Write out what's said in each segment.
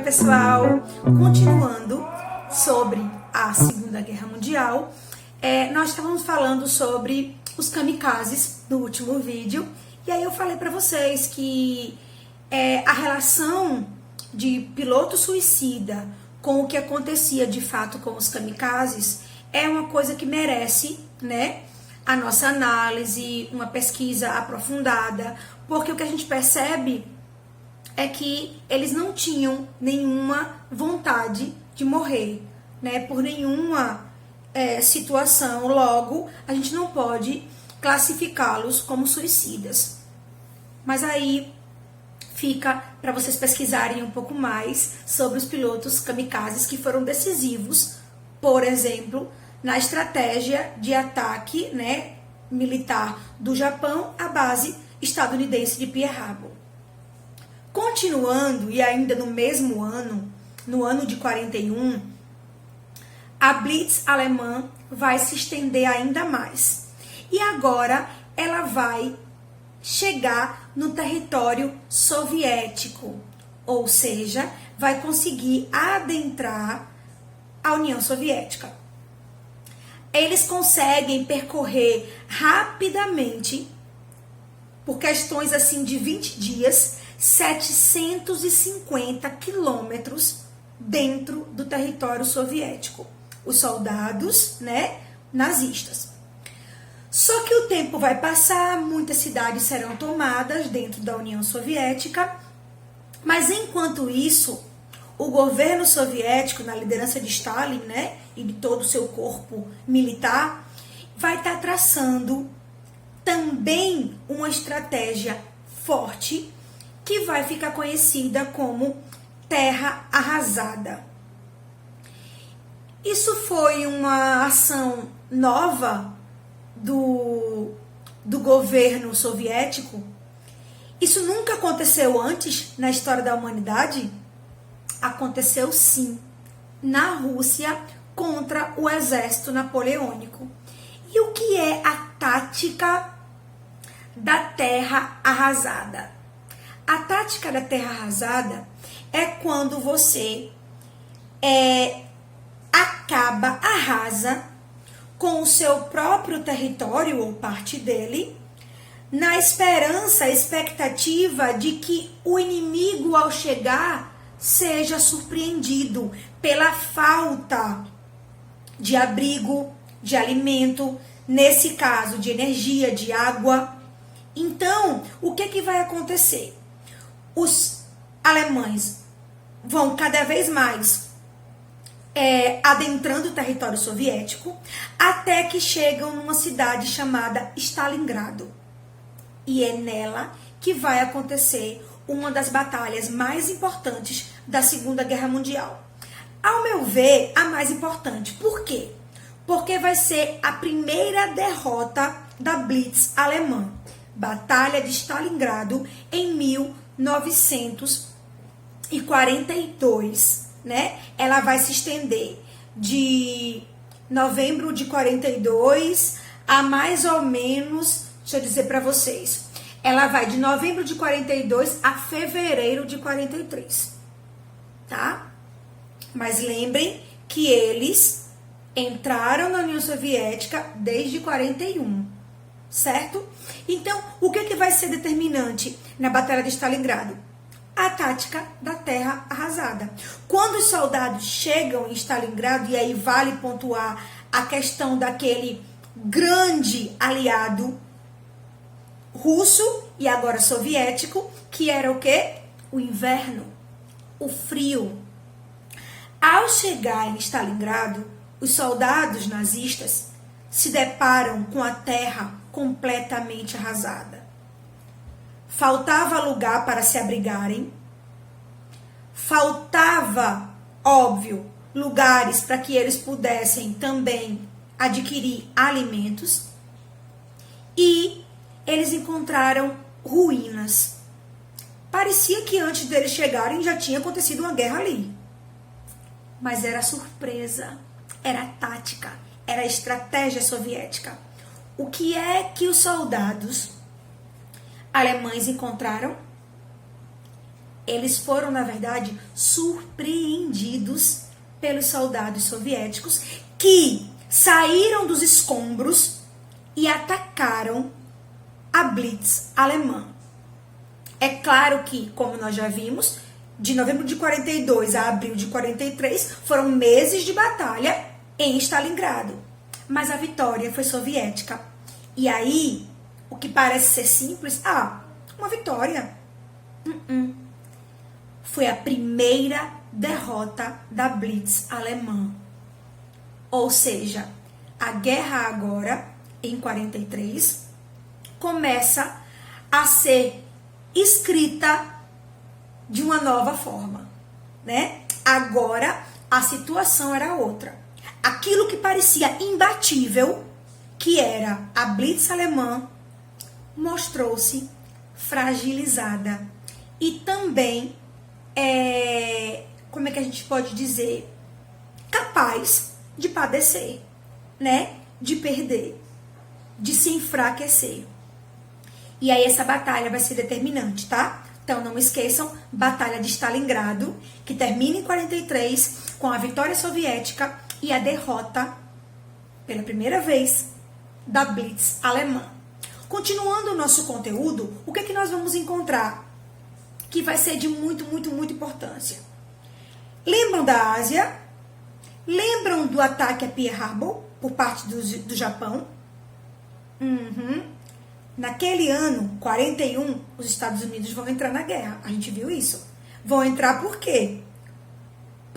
pessoal! Continuando sobre a Segunda Guerra Mundial, nós estávamos falando sobre os kamikazes no último vídeo, e aí eu falei para vocês que a relação de piloto suicida com o que acontecia de fato com os kamikazes é uma coisa que merece, né, a nossa análise, uma pesquisa aprofundada, porque o que a gente percebe é que eles não tinham nenhuma vontade de morrer, né, por nenhuma situação. Logo, a gente não pode classificá-los como suicidas. Mas aí fica para vocês pesquisarem um pouco mais sobre os pilotos kamikazes que foram decisivos, por exemplo, na estratégia de ataque, né, militar do Japão à base estadunidense de Pearl Harbor. Continuando, e ainda no mesmo ano, no ano de 41, a Blitz alemã vai se estender ainda mais. E agora ela vai chegar no território soviético, ou seja, vai conseguir adentrar a União Soviética. Eles conseguem percorrer rapidamente, por questões assim de 20 dias, 750 quilômetros dentro do território soviético. Os soldados, né, nazistas. Só que o tempo vai passar, muitas cidades serão tomadas dentro da União Soviética, mas enquanto isso, o governo soviético, na liderança de Stalin, né, e de todo o seu corpo militar, vai estar traçando também uma estratégia forte que vai ficar conhecida como Terra Arrasada. Isso foi uma ação nova do governo soviético? Isso nunca aconteceu antes na história da humanidade? Aconteceu sim, na Rússia contra o exército napoleônico. E o que é a tática da Terra Arrasada? A tática da Terra Arrasada é quando você arrasa com o seu próprio território ou parte dele, na expectativa de que o inimigo, ao chegar, seja surpreendido pela falta de abrigo, de alimento, nesse caso de energia, de água. Então, o que vai acontecer? Os alemães vão cada vez mais adentrando o território soviético, até que chegam numa cidade chamada Stalingrado. E é nela que vai acontecer uma das batalhas mais importantes da Segunda Guerra Mundial. Ao meu ver, a mais importante. Por quê? Porque vai ser a primeira derrota da Blitz alemã. Batalha de Stalingrado em 1942, né? Ela vai se estender de novembro de 42 a mais ou menos, deixa eu dizer para vocês, ela vai de novembro de 42 a fevereiro de 43, tá? Mas lembrem que eles entraram na União Soviética desde 41, certo? Então, o que vai ser determinante na Batalha de Stalingrado? A tática da Terra Arrasada. Quando os soldados chegam em Stalingrado, e aí vale pontuar a questão daquele grande aliado russo e agora soviético, que era o quê? O inverno, o frio. Ao chegar em Stalingrado, os soldados nazistas se deparam com a terra completamente arrasada. Faltava lugar para se abrigarem, faltava, óbvio, lugares para que eles pudessem também adquirir alimentos, e eles encontraram ruínas. Parecia que antes deles chegarem já tinha acontecido uma guerra ali. Mas era surpresa, era tática, era estratégia soviética. O que é que os soldados alemães encontraram? Eles foram, na verdade, surpreendidos pelos soldados soviéticos que saíram dos escombros e atacaram a Blitz alemã. É claro que, como nós já vimos, de novembro de 42 a abril de 43 foram meses de batalha em Stalingrado. Mas a vitória foi soviética. E aí, o que parece ser simples, uma vitória. Foi a primeira derrota da Blitz alemã. Ou seja, a guerra agora, em 43, começa a ser escrita de uma nova forma, né? Agora, a situação era outra. Aquilo que parecia imbatível, que era a Blitz alemã, mostrou-se fragilizada. E também, como é que a gente pode dizer? Capaz de padecer, né? De perder, de se enfraquecer. E aí essa batalha vai ser determinante, tá? Então não esqueçam, Batalha de Stalingrado, que termina em 43 com a vitória soviética e a derrota, pela primeira vez, da Blitz alemã. Continuando o nosso conteúdo, o que é que nós vamos encontrar? Que vai ser de muita importância. Lembram da Ásia? Lembram do ataque a Pearl Harbor por parte do Japão? Naquele ano, 41, os Estados Unidos vão entrar na guerra. A gente viu isso. Vão entrar por quê?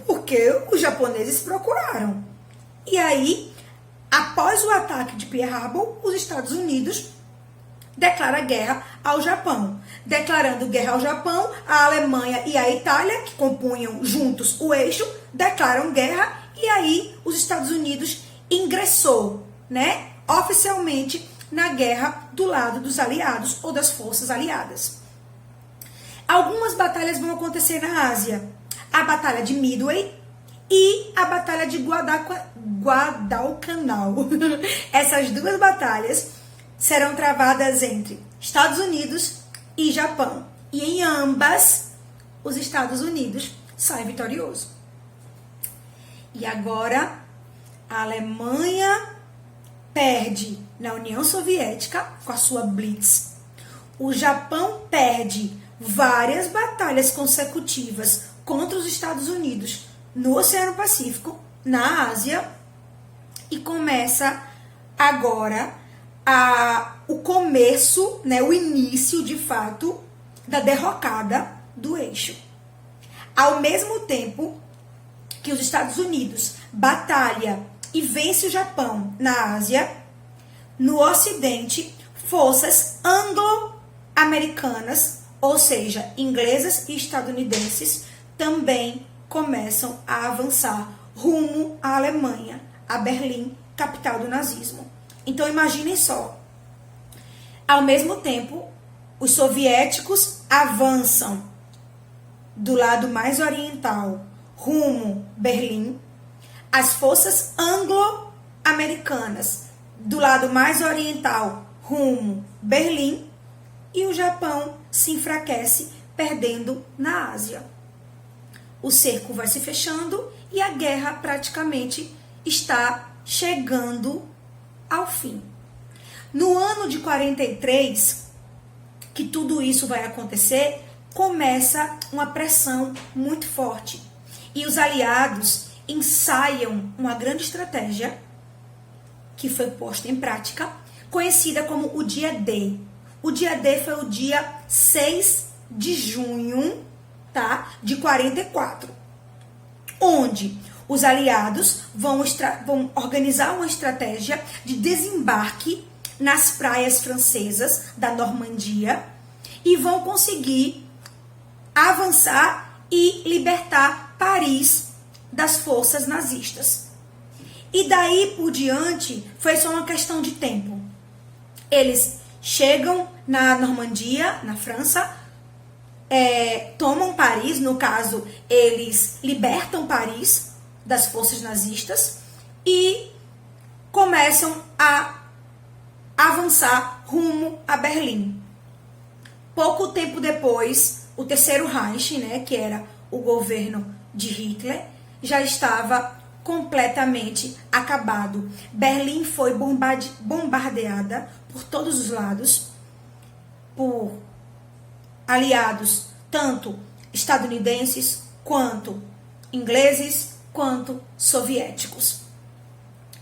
Porque os japoneses procuraram. E aí, após o ataque de Pearl Harbor, os Estados Unidos declaram guerra ao Japão. Declarando guerra ao Japão, a Alemanha e a Itália, que compunham juntos o eixo, declaram guerra. E aí, os Estados Unidos ingressou, né, oficialmente na guerra do lado dos aliados ou das forças aliadas. Algumas batalhas vão acontecer na Ásia. A Batalha de Midway e a Batalha de Guadalcanal. Essas duas batalhas serão travadas entre Estados Unidos e Japão. E em ambas, os Estados Unidos saem vitorioso. E agora, a Alemanha perde na União Soviética com a sua Blitz. O Japão perde várias batalhas consecutivas contra os Estados Unidos no Oceano Pacífico, na Ásia, e começa agora o começo, né, o início de fato da derrocada do eixo. Ao mesmo tempo que os Estados Unidos batalha e vence o Japão na Ásia, no Ocidente, forças anglo-americanas, ou seja, inglesas e estadunidenses, também começam a avançar rumo à Alemanha, a Berlim, capital do nazismo. Então imaginem só, ao mesmo tempo, os soviéticos avançam do lado mais oriental, rumo Berlim, as forças anglo-americanas do lado mais oriental, rumo Berlim, e o Japão se enfraquece, perdendo na Ásia. O cerco vai se fechando e a guerra praticamente está chegando ao fim. No ano de 43, que tudo isso vai acontecer, começa uma pressão muito forte. E os aliados ensaiam uma grande estratégia que foi posta em prática, conhecida como o dia D. O dia D foi o dia 6 de junho, tá, de 44, onde os aliados vão organizar uma estratégia de desembarque nas praias francesas da Normandia e vão conseguir avançar e libertar Paris das forças nazistas. E daí por diante foi só uma questão de tempo. Eles chegam na Normandia, na França, tomam Paris, no caso, eles libertam Paris das forças nazistas e começam a avançar rumo a Berlim. Pouco tempo depois, o Terceiro Reich, né, que era o governo de Hitler, já estava completamente acabado. Berlim foi bombardeada por todos os lados, por aliados, tanto estadunidenses, quanto ingleses, quanto soviéticos.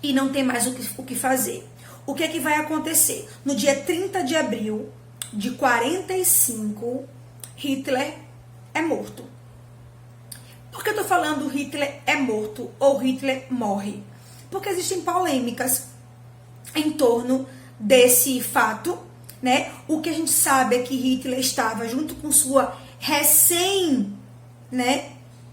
E não tem mais o que fazer. O que é que vai acontecer? No dia 30 de abril de 45, Hitler é morto. Por que eu tô falando Hitler é morto ou Hitler morre? Porque existem polêmicas em torno desse fato, né? O que a gente sabe é que Hitler estava junto com sua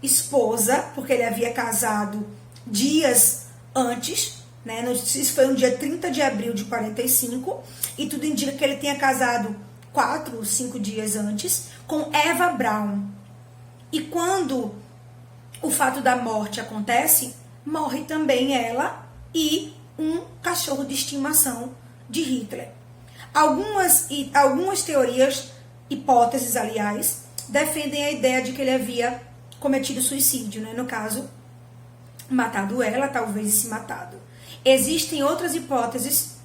esposa, porque ele havia casado dias antes, né? Isso foi no dia 30 de abril de 45, e tudo indica que ele tenha casado 4 ou 5 dias antes com Eva Braun. E quando o fato da morte acontece, morre também ela e um cachorro de estimação de Hitler. Algumas teorias, hipóteses, aliás, defendem a ideia de que ele havia cometido suicídio, né? No caso, matado ela, talvez, e se matado. Existem outras hipóteses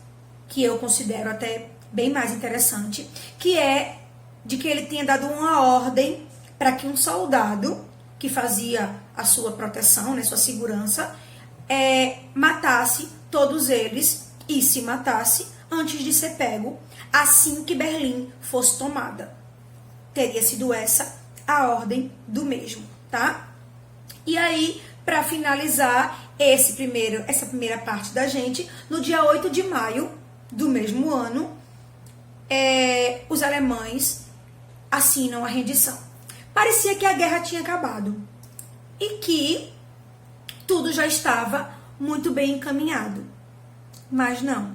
que eu considero até bem mais interessante, que é de que ele tenha dado uma ordem para que um soldado que fazia a sua proteção, né, sua segurança, matasse todos eles e se matasse antes de ser pego, assim que Berlim fosse tomada. Teria sido essa a ordem do mesmo, tá? E aí, para finalizar essa primeira parte da gente, no dia 8 de maio do mesmo ano, os alemães assinam a rendição. Parecia que a guerra tinha acabado e que tudo já estava muito bem encaminhado. Mas não.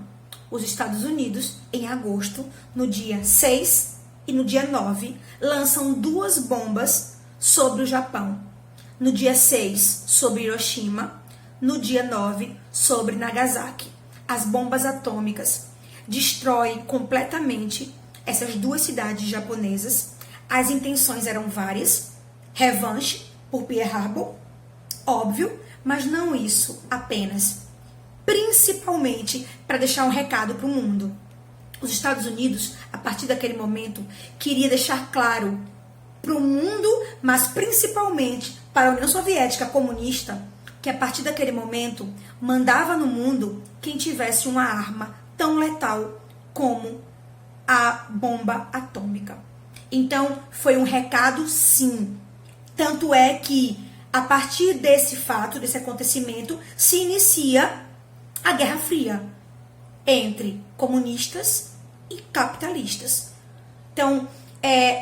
Os Estados Unidos, em agosto, no dia 6 e no dia 9, lançam 2 bombas sobre o Japão. No dia 6, sobre Hiroshima. No dia 9, sobre Nagasaki. As bombas atômicas destroem completamente essas 2 cidades japonesas. As intenções eram várias. Revanche por Pearl Harbor, óbvio, mas não isso apenas. Principalmente para deixar um recado para o mundo. Os Estados Unidos, a partir daquele momento, queria deixar claro para o mundo, mas principalmente para a União Soviética comunista, que a partir daquele momento mandava no mundo quem tivesse uma arma tão letal como a bomba atômica. Então, foi um recado, sim. Tanto é que, a partir desse fato, desse acontecimento, se inicia a Guerra Fria entre comunistas e capitalistas. Então,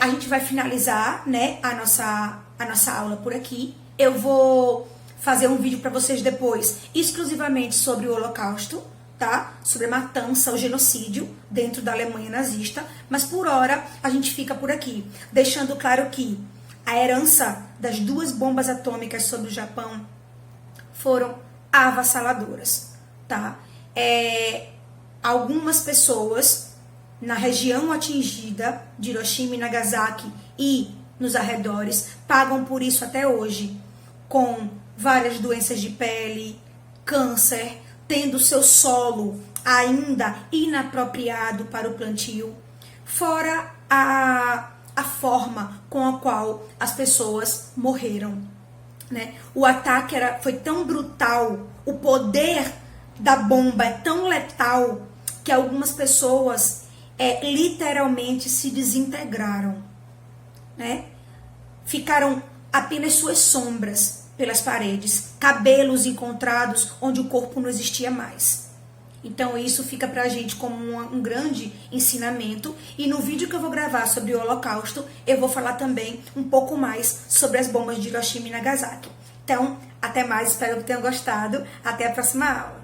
a gente vai finalizar, né, a nossa aula por aqui. Eu vou fazer um vídeo para vocês depois, exclusivamente sobre o Holocausto, tá? Sobre a matança, o genocídio dentro da Alemanha nazista. Mas por hora a gente fica por aqui, deixando claro que a herança das 2 bombas atômicas sobre o Japão foram avassaladoras, tá? Algumas pessoas na região atingida de Hiroshima e Nagasaki e nos arredores pagam por isso até hoje, com várias doenças de pele, câncer, tendo seu solo ainda inapropriado para o plantio, fora a forma com a qual as pessoas morreram, né? O ataque foi tão brutal, o poder da bomba é tão letal que algumas pessoas literalmente se desintegraram, né? Ficaram apenas suas sombras pelas paredes, cabelos encontrados onde o corpo não existia mais. Então isso fica pra gente como um grande ensinamento. E no vídeo que eu vou gravar sobre o Holocausto, eu vou falar também um pouco mais sobre as bombas de Hiroshima e Nagasaki. Então, até mais, espero que tenham gostado. Até a próxima aula.